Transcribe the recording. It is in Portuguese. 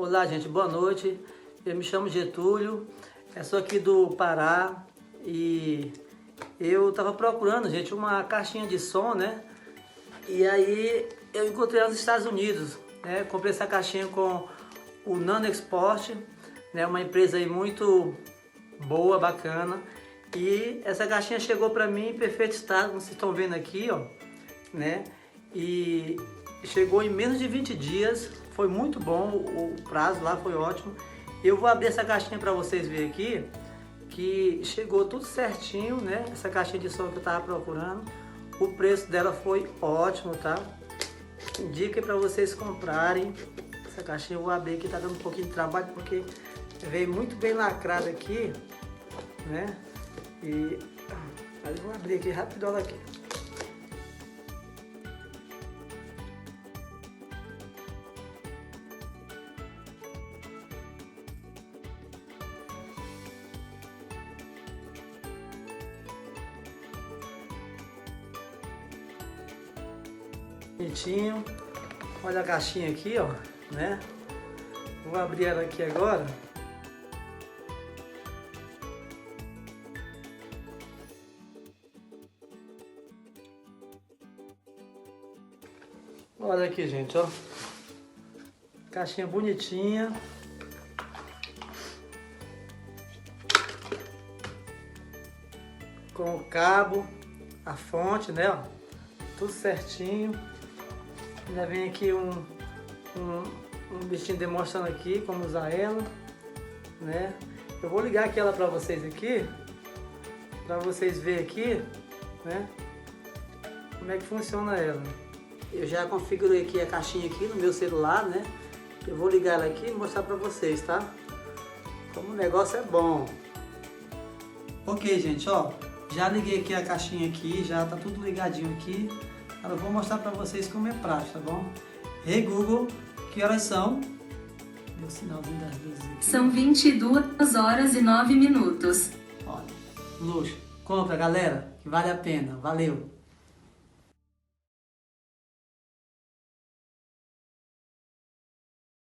Olá, gente, boa noite. Eu me chamo Getúlio, eu sou aqui do Pará e eu estava procurando, gente, uma caixinha de som, né? E aí eu encontrei nos Estados Unidos, né? Comprei essa caixinha com o Nano Export, né? Uma empresa aí muito boa, bacana. E essa caixinha chegou para mim em perfeito estado, como vocês estão vendo aqui, ó, né? E chegou em menos de 20 dias, foi muito bom, o prazo lá foi ótimo. Eu vou abrir essa caixinha para vocês verem aqui, que chegou tudo certinho, né? Essa caixinha de som que eu tava procurando, o preço dela foi ótimo, tá? Indica para vocês comprarem essa caixinha. Eu vou abrir aqui, tá dando um pouquinho de trabalho porque veio muito bem lacrada aqui, né? E aí eu vou abrir aqui rapidão aqui. Bonitinho. Olha a caixinha aqui, ó, né? Vou abrir ela aqui agora. Olha aqui, gente, ó. Caixinha bonitinha. Com o cabo, a fonte, né, ó. Tudo certinho. Ainda vem aqui um bichinho demonstrando aqui como usar ela, né? Eu vou ligar aquela para vocês aqui, para vocês verem aqui, né? Como é que funciona ela. Eu já configurei aqui a caixinha aqui no meu celular, né? Eu vou ligar ela aqui e mostrar para vocês, tá? Como o negócio é bom. Ok, gente, ó. Já liguei aqui a caixinha aqui, já tá tudo ligadinho aqui. Agora eu vou mostrar para vocês como é prático, tá bom? Hey Google, que horas são? Deu o sinalzinho das luzes aqui. São 22h09. Olha, luxo. Compra, galera, que vale a pena. Valeu!